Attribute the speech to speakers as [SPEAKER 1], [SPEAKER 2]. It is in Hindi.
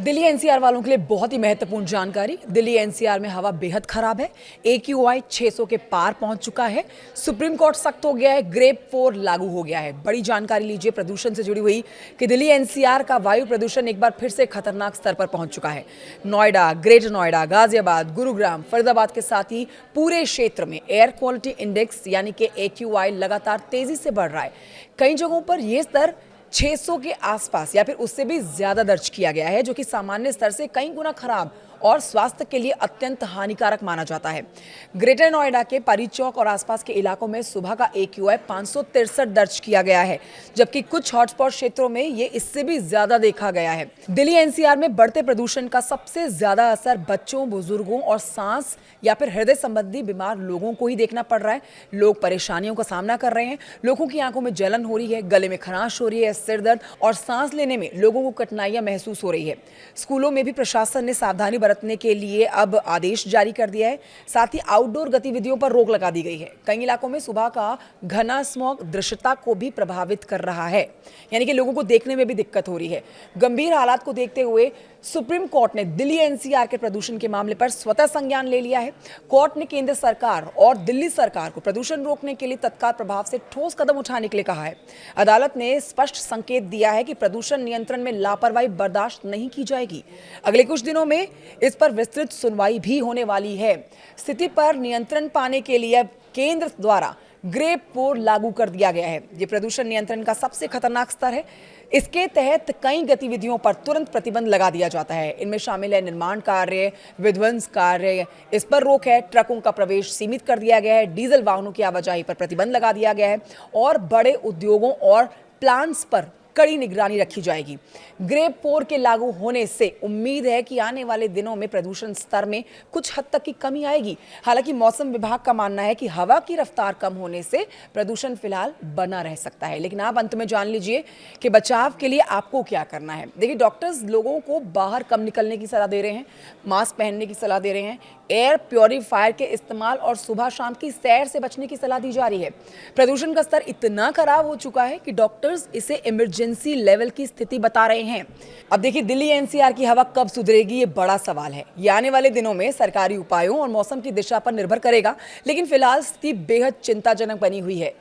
[SPEAKER 1] दिल्ली एनसीआर वालों के लिए बहुत ही महत्वपूर्ण जानकारी। दिल्ली एनसीआर में हवा बेहद खराब है। AQI 600 के पार पहुंच चुका है। सुप्रीम कोर्ट सख्त हो गया है। ग्रेड 4 लागू हो गया है। बड़ी जानकारी लीजिए प्रदूषण से जुड़ी हुई कि दिल्ली एनसीआर का वायु प्रदूषण एक बार फिर से खतरनाक स्तर पर पहुंच चुका है। नोएडा, ग्रेटर नोएडा, गाजियाबाद, गुरुग्राम, फरीदाबाद के साथ ही पूरे क्षेत्र में एयर क्वालिटी इंडेक्स यानी कि AQI लगातार तेजी से बढ़ रहा है। कई जगहों पर यह स्तर 600 के आसपास या फिर उससे भी ज्यादा दर्ज किया गया है, जो कि सामान्य स्तर से कई गुना खराब और स्वास्थ्य के लिए अत्यंत हानिकारक माना जाता है। ग्रेटर नोएडा के परी चौक और आसपास के इलाकों में सुबह का AQI 563 दर्ज किया गया है, जबकि कुछ हॉटस्पॉट क्षेत्रों में ये इससे भी ज्यादा देखा गया है। दिल्ली एनसीआर में बढ़ते प्रदूषण का सबसे ज्यादा असर बच्चों, बुजुर्गों और सांस या फिर हृदय संबंधी बीमार लोगों को ही देखना पड़ रहा है। लोग परेशानियों का सामना कर रहे हैं। लोगों की आंखों में जलन हो रही है, गले में खराश हो रही है, सिर दर्द और सांस लेने में लोगों को कठिनाइयां महसूस हो रही है। स्कूलों में भी प्रशासन ने सावधानी बरतने के लिए अब आदेश जारी कर दिया है। साथ ही आउटडोर गतिविधियों पर रोक लगा दी गई है। कई इलाकों में सुबह का घना स्मॉग दृश्यता को भी प्रभावित कर रहा है, यानी कि लोगों को देखने में भी दिक्कत हो रही है। गंभीर हालात को देखते हुए सुप्रीम कोर्ट ने दिल्ली एनसीआर के प्रदूषण के मामले पर स्वतः संज्ञान ले लिया है। कोर्ट ने केंद्र सरकार और दिल्ली सरकार को प्रदूषण रोकने के लिए तत्काल प्रभाव से ठोस कदम उठाने के लिए कहा है। अदालत ने स्पष्ट संकेत दिया है कि प्रदूषण नियंत्रण में लापरवाही बर्दाश्त नहीं की जाएगी। अगले कुछ दिनों में इस पर विस्तृत सुनवाई भी होने वाली है। स्थिति पर नियंत्रण पाने के लिए अब केंद्र द्वारा ग्रेड 4 लागू कर दिया गया है। ये प्रदूषण नियंत्रण का सबसे खतरनाक स्तर है। इसके तहत कई गतिविधियों पर तुरंत प्रतिबंध लगा दिया जाता है। इनमें शामिल है निर्माण कार्य, विध्वंस कार्य, इस पर रोक है। ट्रकों का प्रवेश सीमित कर दिया गया है। डीजल वाहनों की आवाजाही पर प्रतिबंध लगा दिया गया है और बड़े उद्योगों और प्लांट्स पर कड़ी निगरानी रखी जाएगी। ग्रेड 4 के लागू होने से उम्मीद है कि आने वाले दिनों में प्रदूषण स्तर में कुछ हद तक की कमी आएगी। हालांकि मौसम विभाग का मानना है कि हवा की रफ्तार कम होने से प्रदूषण फिलहाल बना रह सकता है। लेकिन आप अंत में जान लीजिए कि बचाव के लिए आपको क्या करना है। देखिए, डॉक्टर्स लोगों को बाहर कम निकलने की सलाह दे रहे हैं, मास्क पहनने की सलाह दे रहे हैं, एयर प्योरीफायर के इस्तेमाल और सुबह शाम की सैर से बचने की सलाह दी जा रही है। प्रदूषण का स्तर इतना खराब हो चुका है कि डॉक्टर्स इसे इमरजेंसी लेवल की स्थिति बता रहे हैं। अब देखिए, दिल्ली एनसीआर की हवा कब सुधरेगी, ये बड़ा सवाल है। ये आने वाले दिनों में सरकारी उपायों और मौसम की दिशा पर निर्भर करेगा, लेकिन फिलहाल स्थिति बेहद चिंताजनक बनी हुई है।